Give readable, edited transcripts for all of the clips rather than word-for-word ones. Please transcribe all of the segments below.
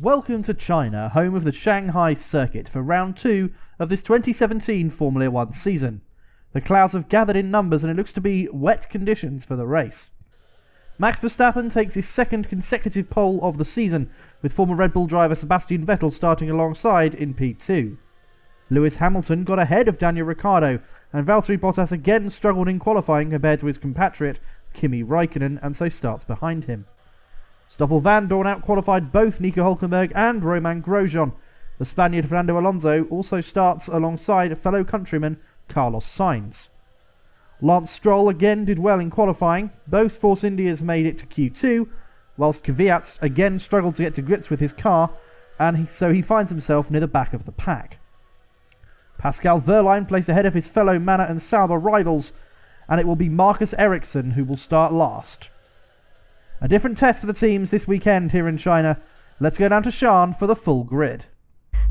Welcome to China, home of the Shanghai circuit for round 2 of this 2017 Formula 1 season. The clouds have gathered in numbers and it looks to be wet conditions for the race. Max Verstappen takes his second consecutive pole of the season, with former Red Bull driver Sebastian Vettel starting alongside in P2. Lewis Hamilton got ahead of Daniel Ricciardo, and Valtteri Bottas again struggled in qualifying compared to his compatriot Kimi Raikkonen, and so starts behind him. Stoffel Vandoorne out-qualified both Nico Hülkenberg and Romain Grosjean. The Spaniard Fernando Alonso also starts alongside fellow countryman Carlos Sainz. Lance Stroll again did well in qualifying. Both Force Indias made it to Q2, whilst Kvyat again struggled to get to grips with his car, and so he finds himself near the back of the pack. Pascal Wehrlein placed ahead of his fellow Manor and Sauber rivals, and it will be Marcus Ericsson who will start last. A different test for the teams this weekend here in China. Let's go down to Shan for the full grid.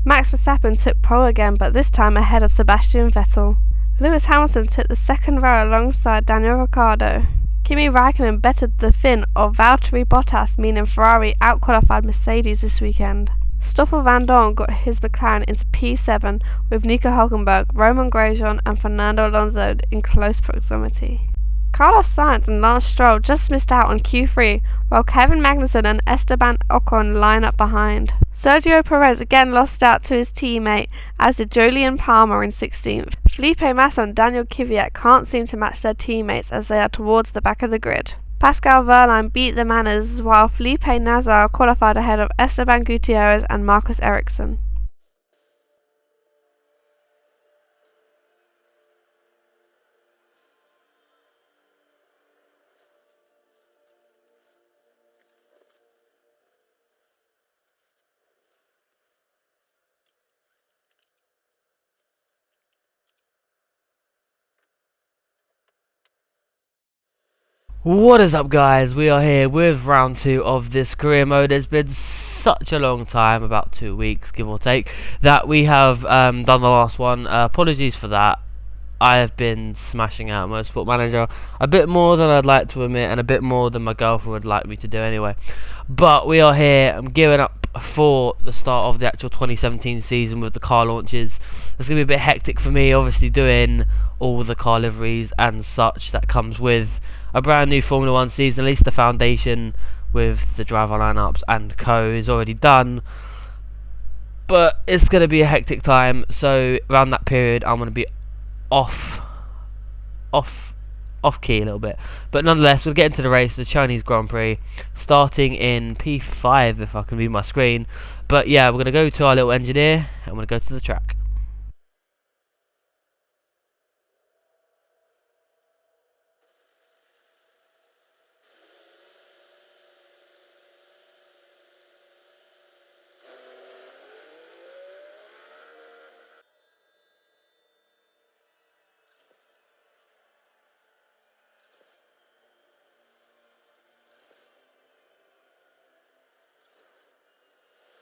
Max Verstappen took pole again, but this time ahead of Sebastian Vettel. Lewis Hamilton took the second row alongside Daniel Ricciardo. Kimi Raikkonen bettered the Finn of Valtteri Bottas, meaning Ferrari out-qualified Mercedes this weekend. Stoffel Vandoorne got his McLaren into P7 with Nico Hülkenberg, Romain Grosjean and Fernando Alonso in close proximity. Carlos Sainz and Lance Stroll just missed out on Q3, while Kevin Magnussen and Esteban Ocon line up behind. Sergio Perez again lost out to his teammate, as did Jolyon Palmer in 16th. Felipe Massa and Daniel Kvyat can't seem to match their teammates as they are towards the back of the grid. Pascal Wehrlein beat the Manners, while Felipe Nasr qualified ahead of Esteban Gutierrez and Marcus Ericsson. What is up, guys? We are here with round 2 of this career mode. It's been such a long time, about 2 weeks give or take, that we have done the last one. Apologies for that. I have been smashing out Motorsport Manager a bit more than I'd like to admit, and a bit more than my girlfriend would like me to do anyway. But we are here. I'm gearing up for the start of the actual 2017 season with the car launches. It's going to be a bit hectic for me, obviously doing all the car liveries and such that comes with a brand new Formula 1 season. At least the foundation with the driver lineups and co is already done. But it's going to be a hectic time, so around that period I'm going to be off key a little bit, but nonetheless we'll get into the race, the Chinese Grand Prix, starting in P5 if I can read my screen. But yeah, we're going to go to our little engineer and we're going to go to the track.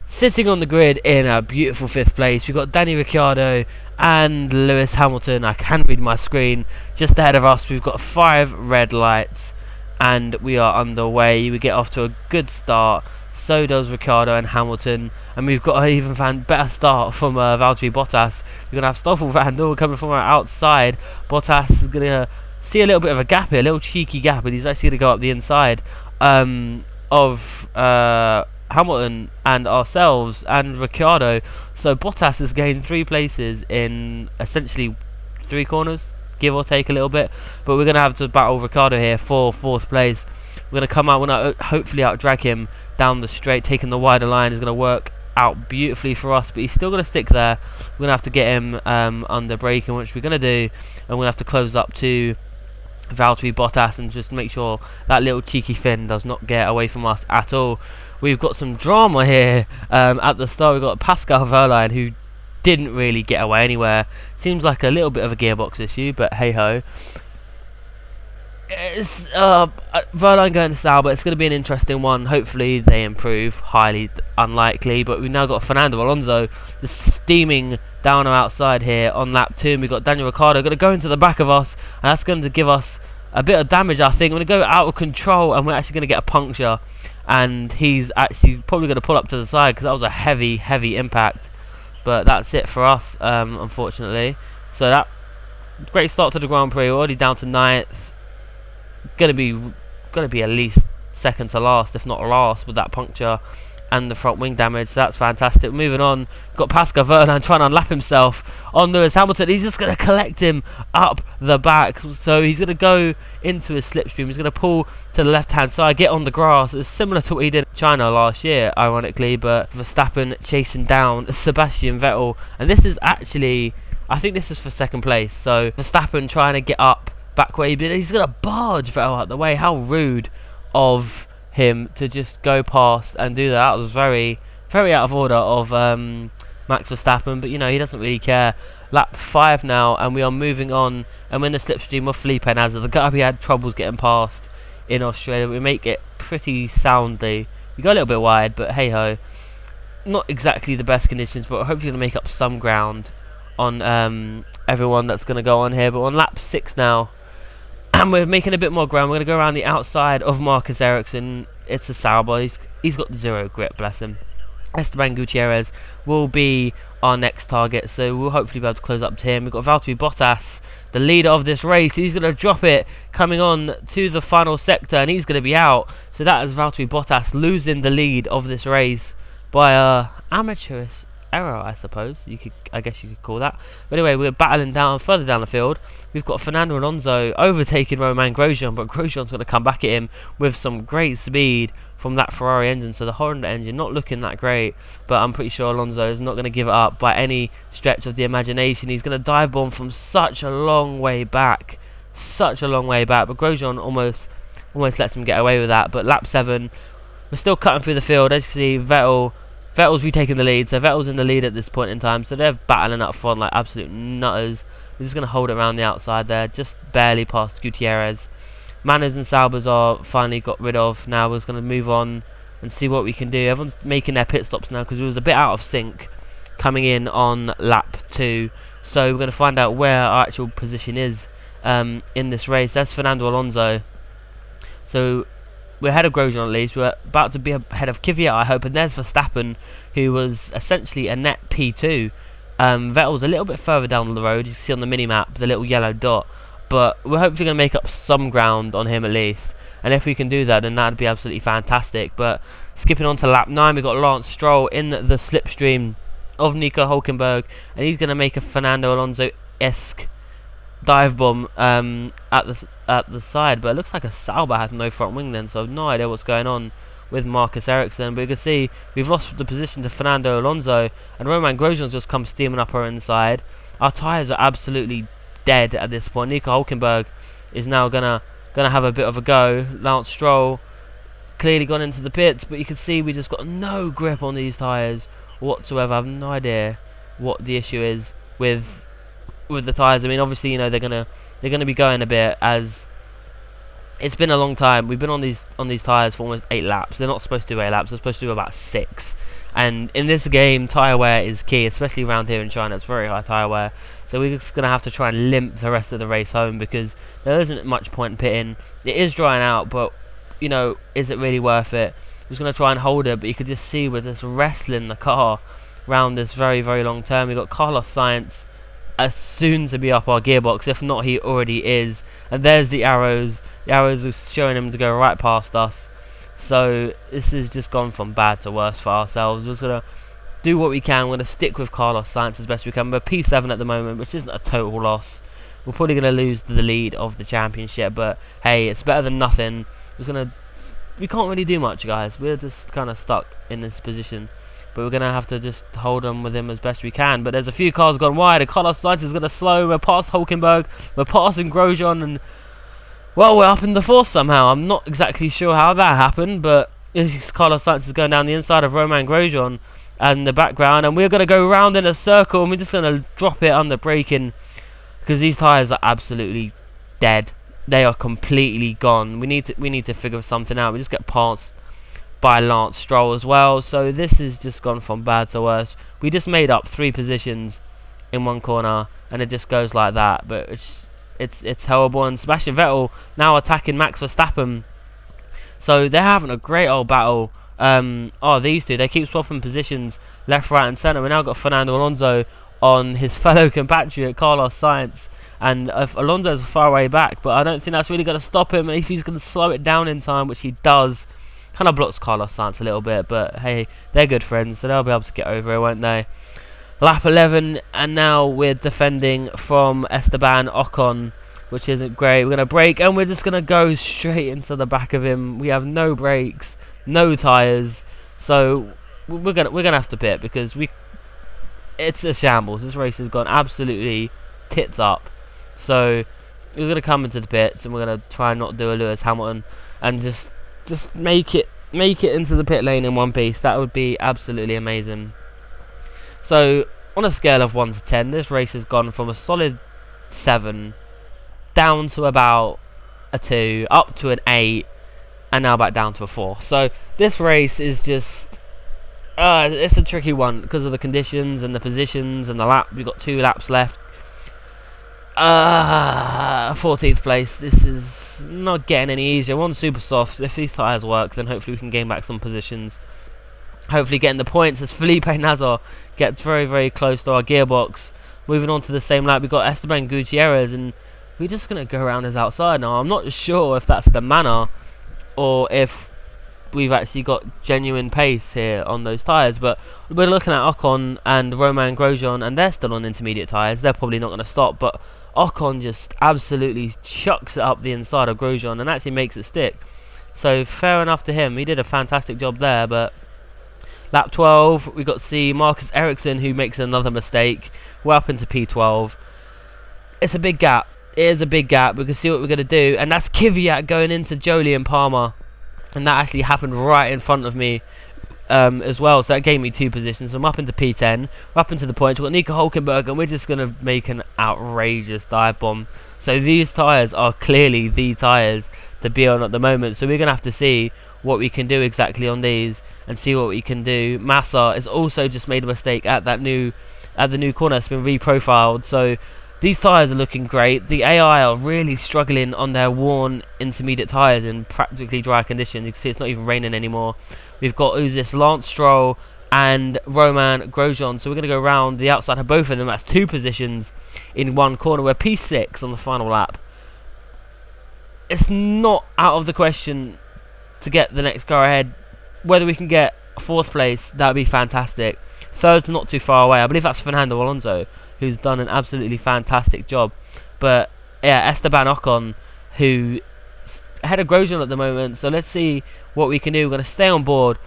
Sitting on the grid in a beautiful 5th place, we've got Danny Ricciardo and Lewis Hamilton. I can read my screen. Just ahead of us, we've got 5 red lights, and we are underway. We get off to a good start. So does Ricciardo and Hamilton, and we've got an even better start from Valtteri Bottas. We're going to have Stoffel Vandoorne coming from our outside. Bottas is going to see a little bit of a gap here, a little cheeky gap, and he's actually going to go up the inside of Hamilton and ourselves and Ricciardo. So Bottas has gained 3 places in essentially 3 corners, give or take a little bit. But we're going to have to battle Ricciardo here for 4th place. We're going to come out, we're going to hopefully out-drag him down the straight. Taking the wider line is going to work out beautifully for us, but he's still going to stick there. We're going to have to get him under braking, which we're going to do, and we're going to have to close up to Valtteri Bottas and just make sure that little cheeky Finn does not get away from us at all. We've got some drama here at the start. We've got Pascal Wehrlein, who didn't really get away anywhere. Seems like a little bit of a gearbox issue, but hey ho. It's Wehrlein going to Sauber. It's going to be an interesting one. Hopefully they improve. Highly unlikely, but we've now got Fernando Alonso just steaming down our outside here on lap 2. And we've got Daniel Ricciardo going to go into the back of us, and that's going to give us a bit of damage. I think we're going to go out of control, and we're actually going to get a puncture, and he's actually probably going to pull up to the side because that was a heavy impact. But that's it for us, unfortunately. So that great start to the Grand Prix. We're already down to 9th. Gonna be at least second to last, if not last, with that puncture and the front wing damage. So that's fantastic. Moving on, we've got Pascal Verlaine trying to unlap himself on Lewis Hamilton. He's just going to collect him up the back. So he's going to go into his slipstream. He's going to pull to the left-hand side, get on the grass. It's similar to what he did in China last year, ironically, but Verstappen chasing down Sebastian Vettel. And this is actually, I think this is for second place. So Verstappen trying to get up back where he's going to barge Vettel out the way. How rude of him to just go past and do that. That was very out of order of Max Verstappen, but you know, he doesn't really care. Lap 5 now, and we are moving on, and we're in the slipstream of Felipe Nasr, the guy we had troubles getting past in Australia. We make it pretty soundly. We go a little bit wide, but hey ho, not exactly the best conditions, but we're hopefully going to make up some ground on everyone that's going to go on here. But on lap 6 now, and we're making a bit more ground. We're going to go around the outside of Marcus Ericsson. It's a Sauber. He's got zero grip, bless him. Esteban Gutierrez will be our next target, so we'll hopefully be able to close up to him. We've got Valtteri Bottas, the leader of this race. He's going to drop it coming on to the final sector, and he's going to be out. So that is Valtteri Bottas losing the lead of this race by a amateurish error, I suppose. I guess you could call that. But anyway, we're battling down further down the field. We've got Fernando Alonso overtaking Romain Grosjean, but Grosjean's going to come back at him with some great speed from that Ferrari engine. So the Honda engine not looking that great, but I'm pretty sure Alonso is not going to give it up by any stretch of the imagination. He's going to dive bomb from such a long way back, but Grosjean almost lets him get away with that. But lap 7, we're still cutting through the field. As you can see, Vettel's retaking the lead, so Vettel's in the lead at this point in time. So they're battling up front like absolute nutters. We're just going to hold it around the outside there, just barely past Gutierrez. Manners and Saubers are finally got rid of. Now we're just going to move on and see what we can do. Everyone's making their pit stops now because it was a bit out of sync coming in on lap 2. So we're going to find out where our actual position is in this race. That's Fernando Alonso. So we're ahead of Grosjean at least. We're about to be ahead of Kvyat, I hope. And there's Verstappen, who was essentially a net P2. Vettel's a little bit further down the road. You can see on the mini-map the little yellow dot. But we're hopefully going to make up some ground on him at least. And if we can do that, then that would be absolutely fantastic. But skipping on to lap 9, we've got Lance Stroll in the slipstream of Nico Hülkenberg. And he's going to make a Fernando Alonso-esque dive bomb at the side. But it looks like a Sauber has no front wing then, so I have no idea what's going on with Marcus Ericsson. But you can see we've lost the position to Fernando Alonso, and Romain Grosjean's just come steaming up our inside. Our tyres are absolutely dead at this point. Nico Hülkenberg is now gonna have a bit of a go. Lance Stroll clearly gone into the pits, but you can see we just got no grip on these tyres whatsoever. I have no idea what the issue is with the tyres. I mean, obviously, you know, they're gonna be going a bit, as it's been a long time. We've been on these tyres for almost 8 laps. They're not supposed to do 8 laps. They're supposed to do about 6. And in this game, tyre wear is key, especially around here in China. It's very high tyre wear. So we're just going to have to try and limp the rest of the race home because there isn't much point in pitting. It is drying out, but, you know, is it really worth it? We're just going to try and hold it, but you can just see we're just wrestling the car around this very, very long term. We've got Carlos Sainz as soon to be up our gearbox. If not, he already is. And there's the arrows. The arrows are showing him to go right past us. So this has just gone from bad to worse for ourselves. We're just going to do what we can. We're going to stick with Carlos Sainz as best we can. We're P7 at the moment, which isn't a total loss. We're probably going to lose the lead of the championship, but hey, it's better than nothing. We can't really do much, guys. We're just kind of stuck in this position. But we're going to have to just hold on with him as best we can. But there's a few cars gone wide, and Carlos Sainz is going to slow. We're past Hülkenberg. We're passing Grosjean, and well, we're up in the fourth somehow. I'm not exactly sure how that happened, but Carlos Sainz is going down the inside of Romain Grosjean and the background, and we're going to go round in a circle, and we're just going to drop it under braking because these tyres are absolutely dead. They are completely gone. We need to figure something out. We just get passed by Lance Stroll as well, so this has just gone from bad to worse. We just made up 3 positions in one corner, and it just goes like that. But it's horrible. And Sebastian Vettel now attacking Max Verstappen, so they're having a great old battle. These two, they keep swapping positions left, right and centre. We now got Fernando Alonso on his fellow compatriot Carlos Sainz, and Alonso's far way back, but I don't think that's really going to stop him if he's going to slow it down in time, which he does. Kind of blocks Carlos Sainz a little bit, but hey, they're good friends, so they'll be able to get over it, won't they? Lap 11, and now we're defending from Esteban Ocon, which isn't great. We're going to brake, and we're just going to go straight into the back of him. We have no brakes, no tyres, so we're gonna have to pit, because it's a shambles. This race has gone absolutely tits up. So we're going to come into the pits, and we're going to try and not do a Lewis Hamilton, and just make it into the pit lane in one piece. That would be absolutely amazing. So on a scale of 1 to 10, this race has gone from a solid 7 down to about a 2, up to an 8, and now back down to a 4. So this race is just it's a tricky one because of the conditions and the positions and the lap. We've got 2 laps left. 14th place. This is not getting any easier. We're on super softs. If these tyres work, then hopefully we can gain back some positions. Hopefully getting the points as Felipe Nasr gets very, very close to our gearbox. Moving on to the same lap, we've got Esteban Gutierrez, and we're just going to go around his outside now. I'm not sure if that's the manner or if we've actually got genuine pace here on those tyres, but we're looking at Ocon and Romain Grosjean, and they're still on intermediate tyres. They're probably not going to stop, but Ocon just absolutely chucks it up the inside of Grosjean and actually makes it stick. So fair enough to him. He did a fantastic job there. But lap 12, we got to see Marcus Ericsson, who makes another mistake. We're up into P12. It's a big gap. It is a big gap. We can see what we're going to do, and that's Kvyat going into Jolie and Palmer. And that actually happened right in front of me as well, so that gave me 2 positions. I'm up into P10, we're up into the points. We've got Nico Hulkenberg, and we're just going to make an outrageous dive bomb. So these tyres are clearly the tyres to be on at the moment, so we're going to have to see what we can do exactly on these and see what we can do. Massa has also just made a mistake at the new corner. It's been reprofiled, so these tyres are looking great. The AI are really struggling on their worn intermediate tyres in practically dry conditions. You can see it's not even raining anymore. We've got Lance Stroll and Romain Grosjean. So we're going to go around the outside of both of them. That's 2 positions in one corner. We're P6 on the final lap. It's not out of the question to get the next car ahead. Whether we can get 4th place, that would be fantastic. 3rd's not too far away. I believe that's Fernando Alonso, who's done an absolutely fantastic job. But yeah, Esteban Ocon, who ahead of Grosjean at the moment, so let's see what we can do. We're going to stay on board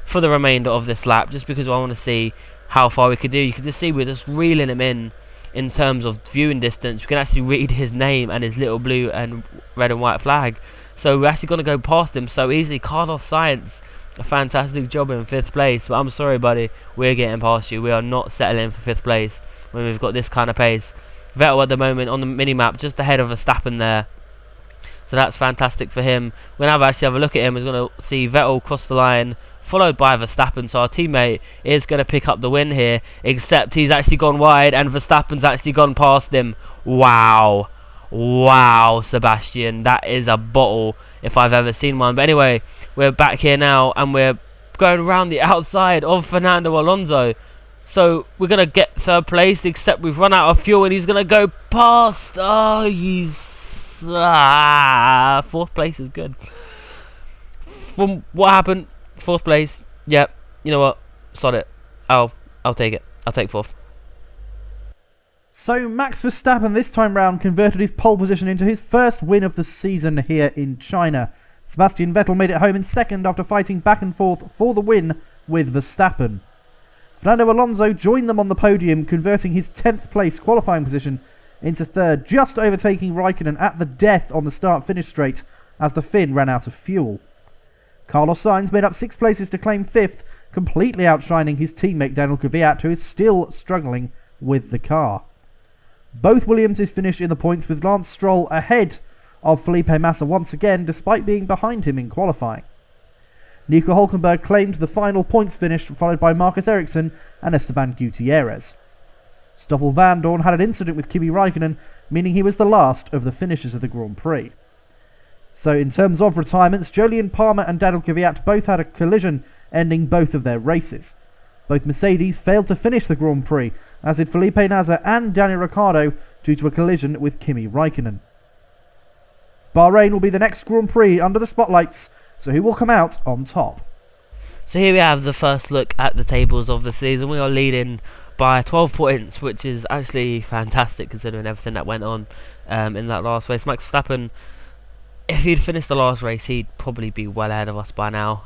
for the remainder of this lap, just because I want to see how far we could do. You can just see we're just reeling him in terms of viewing distance. We can actually read his name and his little blue and red and white flag, so we're actually going to go past him so easily. Carlos Sainz, a fantastic job in 5th place, but I'm sorry buddy, we're getting past you. We are not settling for 5th place when we've got this kind of pace. Vettel at the moment on the mini-map just ahead of Verstappen there, so that's fantastic for him. We're going to actually have a look at him. We're going to see Vettel cross the line, followed by Verstappen, so our teammate is going to pick up the win here, except he's actually gone wide and Verstappen's actually gone past him. Wow, Sebastian, that is a bottle if I've ever seen one. But anyway, we're back here now, and we're going around the outside of Fernando Alonso. So we're going to get 3rd place, except we've run out of fuel and he's going to go past. Oh, he's 4th place is good. From what happened, 4th place. Yep. You know what? Sod it. I'll take it. I'll take 4th. So Max Verstappen this time round converted his pole position into his first win of the season here in China. Sebastian Vettel made it home in 2nd after fighting back and forth for the win with Verstappen. Fernando Alonso joined them on the podium, converting his 10th place qualifying position into 3rd, just overtaking Raikkonen at the death on the start-finish straight as the Finn ran out of fuel. Carlos Sainz made up 6 places to claim 5th, completely outshining his teammate Daniel Kvyat, who is still struggling with the car. Both Williamses finished in the points, with Lance Stroll ahead of Felipe Massa once again, despite being behind him in qualifying. Nico Hulkenberg claimed the final points finish, followed by Marcus Ericsson and Esteban Gutierrez. Stoffel Vandoorne had an incident with Kimi Räikkönen, meaning he was the last of the finishers of the Grand Prix. So in terms of retirements, Jolyon Palmer and Daniel Kvyat both had a collision, ending both of their races. Both Mercedes failed to finish the Grand Prix, as did Felipe Nasr and Daniel Ricciardo due to a collision with Kimi Räikkönen. Bahrain will be the next Grand Prix under the spotlights, so who will come out on top? So here we have the first look at the tables of the season. We are leading by 12 points, which is actually fantastic considering everything that went on in that last race. Max Verstappen, if he'd finished the last race, he'd probably be well ahead of us by now.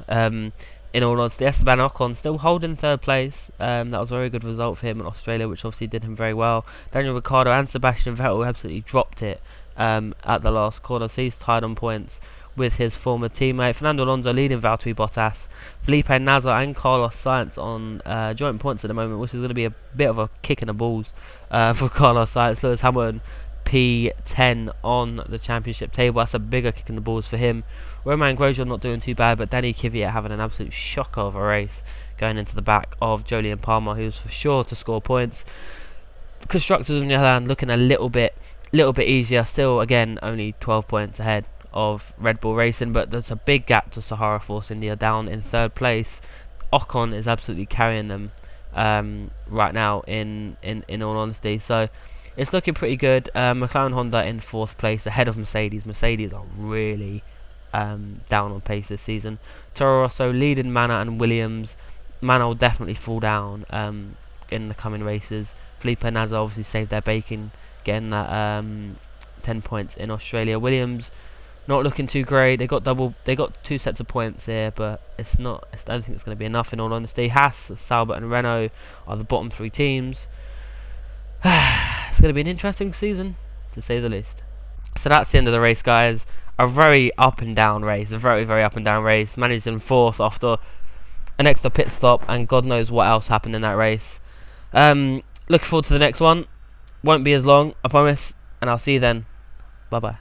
In all honesty, Esteban Ocon still holding third place. That was a very good result for him in Australia, which obviously did him very well. Daniel Ricciardo and Sebastian Vettel absolutely dropped it at the last corner, so he's tied on points with his former teammate. Fernando Alonso leading Valtteri Bottas. Felipe Nasr and Carlos Sainz on joint points at the moment, which is going to be a bit of a kick in the balls for Carlos Sainz. Lewis Hamilton P10 on the championship table. That's a bigger kick in the balls for him. Romain Grosjean not doing too bad, but Danny Kvyat having an absolute shocker of a race, going into the back of Jolyon Palmer, who's for sure to score points. Constructors on the other hand looking a little bit easier. Still, again, only 12 points ahead of Red Bull Racing, but there's a big gap to Sahara Force India down in third place. Ocon is absolutely carrying them right now in all honesty, so it's looking pretty good. McLaren Honda in fourth place ahead of Mercedes. Mercedes are really down on pace this season. Toro Rosso leading Manor and Williams. Manor will definitely fall down in the coming races. Felipe Nasr obviously saved their bacon, getting that 10 points in Australia. Williams not looking too great. They got two sets of points here, but I don't think it's going to be enough in all honesty. Haas, Sauber and Renault are the bottom three teams. It's going to be an interesting season, to say the least. So that's the end of the race, guys. A very up and down race. A very, very up and down race. Managed in fourth after an extra pit stop, and God knows what else happened in that race. Looking forward to the next one. Won't be as long, I promise. And I'll see you then. Bye-bye.